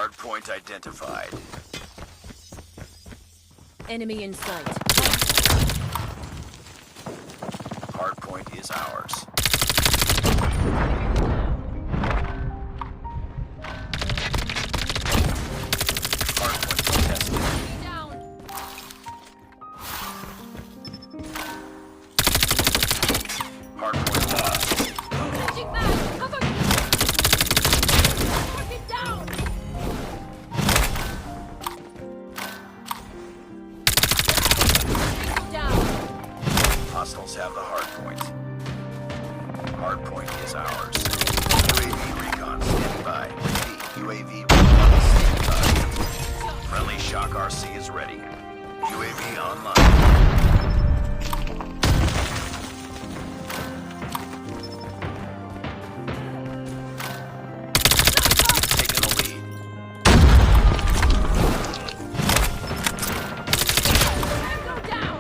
Hardpoint identified. Enemy in sight. Hardpoint is ours. Hardpoint contested. Down. Hardpoint lost. Switching back. Cover me. Target down. Tango down. Hostiles have the hardpoint. Hardpoint is ours. UAV recon standing by. Repeat, UAV recon standing by. Friendly Shock RC is ready. UAV online. Taking the lead. Tango down.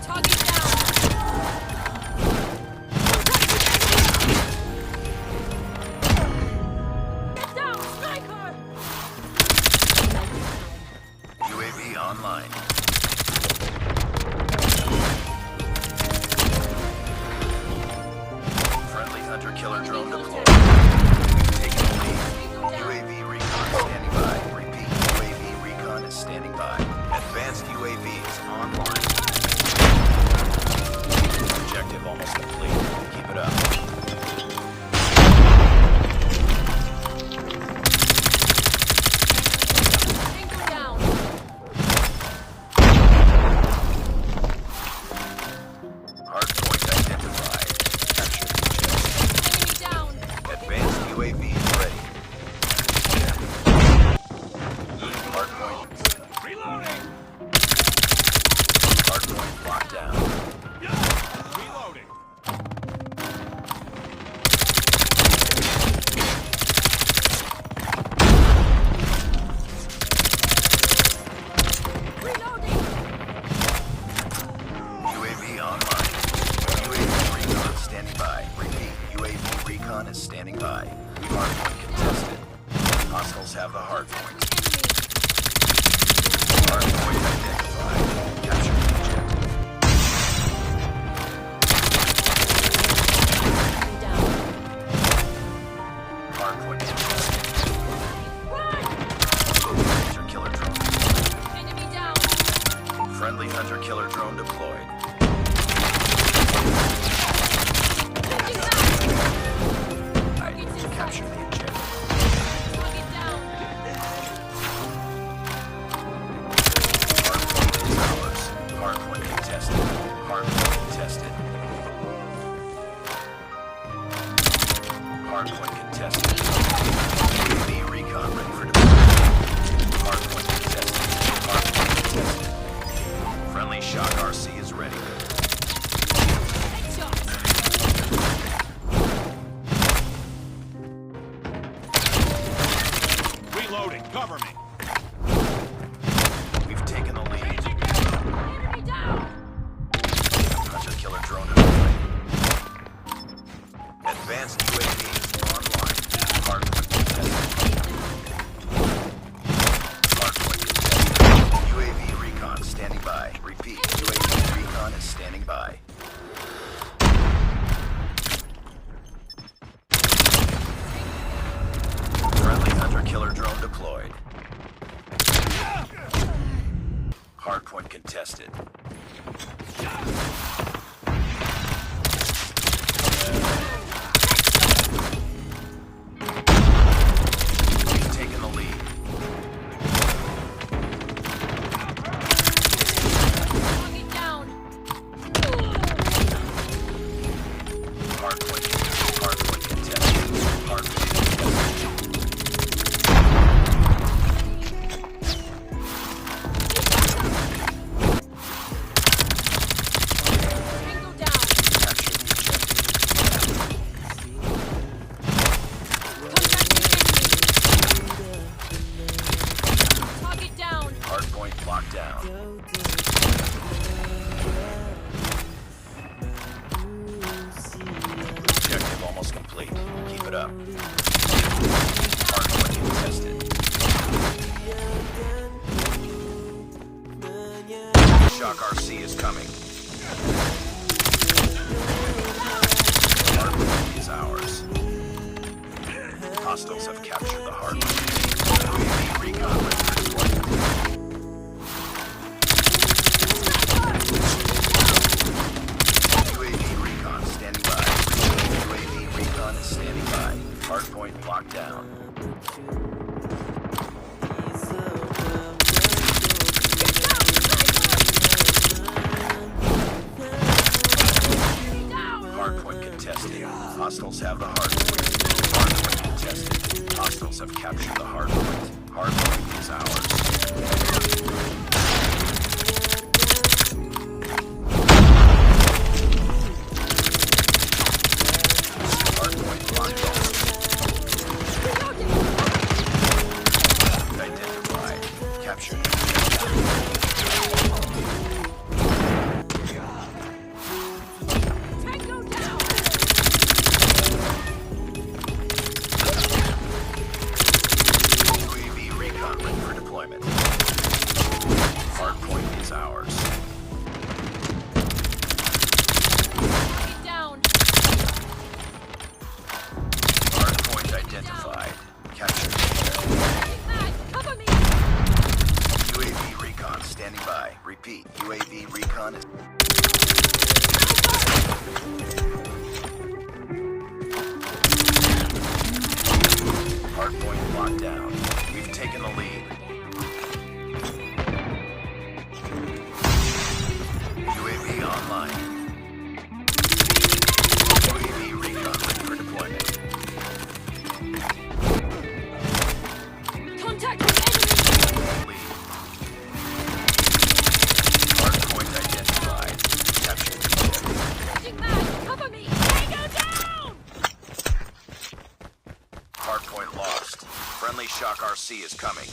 Target down. Get down, sniper. UAV online. Friendly hunter-killer drone deployed. Taking the lead. UAV recon standing by. Repeat, UAV recon is standing by. Advanced UAV is online. Objective almost complete. Keep it up. Tango down. Hardpoint identified. Capture the Enemy down. objective. Advanced UAV is ready. Hardpoint. Reloading! Hardpoint locked down. Reloading! Reloading. UAV online. UAV recon standing by. Repeat, UAV recon is standing by. Hardpoint contested. Hostiles have the hardpoint. Hardpoint identified. Capture the objective. Enemy down. Hardpoint contested. Run. Hunter-killer drone. Enemy down. Friendly hunter-killer drone deployed. Switching back. Capture the objective. Target down. Hardpoint is ours. Hardpoint contested. Hardpoint contested. Hardpoint contested. UAV recon ready for deployment. Hardpoint contested. Hardpoint contested. Friendly Shock RC is ready. Headshot. Reloading! Cover me! We've taken the lead. Enemy down. Hunter-killer drone deployed. Advanced UAV online. Hardpoint contested. Hardpoint contested. UAV recon standing by. Repeat, UAV recon is standing by. Friendly hunter-killer drone deployed. Hardpoint contested. it up. Hardpoint contested. Shock RC is coming. Hardpoint is ours. Hostiles have captured the hardpoint. UAV recon ready for deployment. UAV recon standing by. UAV recon is standing by. Hardpoint locked down. Hardpoint contested. Hostiles have the hardpoint. Hardpoint contested. Hostiles have captured the hardpoint. Hardpoint is ours. Hardpoint locked down. Identified. Captured. Tango down. UAV recon ready for deployment. Hardpoint is ours. Get down. Hardpoint identified. Captured. Get mad. Cover me. UAV recon standing by. Repeat. UAV recon is. Hardpoint locked down. We've taken the lead. UAV online. UAV recon ready for deployment. Contact with enemy. Lead. Hardpoint identified. Captured. Get mad. Cover me. Tango down. Hardpoint lost. Friendly Shock RC is coming.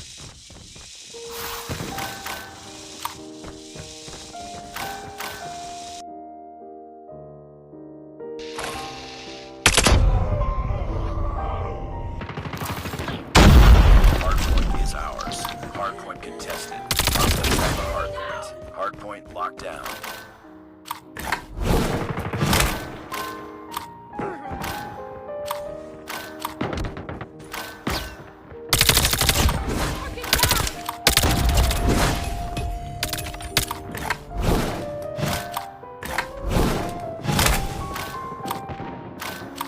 Hardpoint is ours. Hardpoint contested. Hostiles have the hardpoint. Hardpoint locked down. Get down.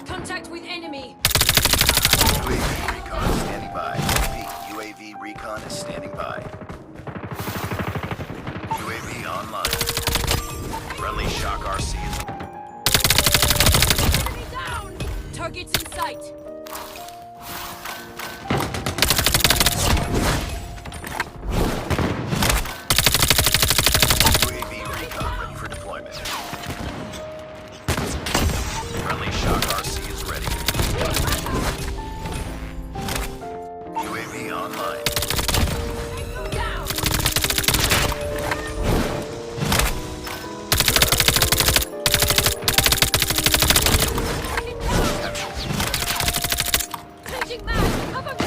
Contact with enemy. UAV recon standing by. Repeat. UAV recon is standing by. UAV online. Friendly Shock RC is. Enemy down. Targets in sight. UAV recon ready for deployment. Friendly Shock RC is ready. UAV online. Tango down. Get down. Captured. Changing mag. Cover me.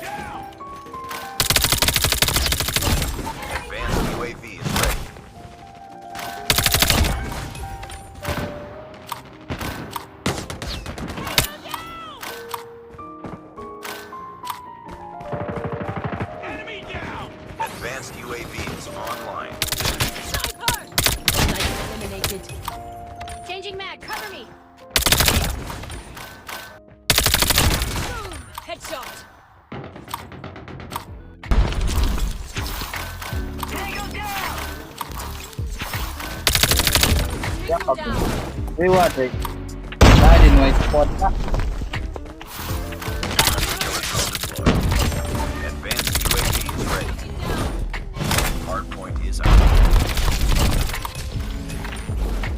Down! Advanced UAV is ready. Enemy down! Advanced UAV is online. Sniper. Sniper eliminated. Changing mag. Cover me. Boom. Headshot. Tango down. Tango down. Rewarded. Died in my spot. Advanced UAV is ready. Get down. Hardpoint is out.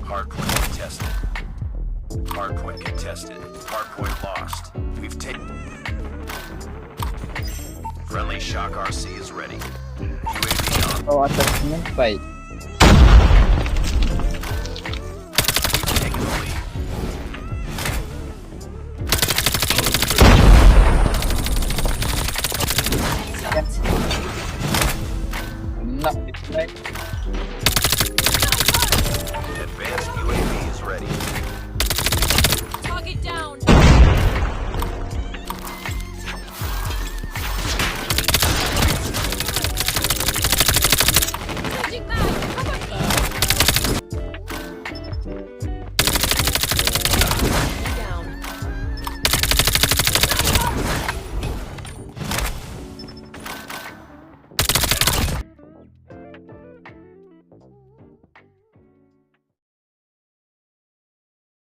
Hardpoint contested. Hardpoint contested. Hardpoint lost. We've taken. Friendly Shock RC is ready. UAV on. Oh, attachment by. We've taken the lead. knocked it right.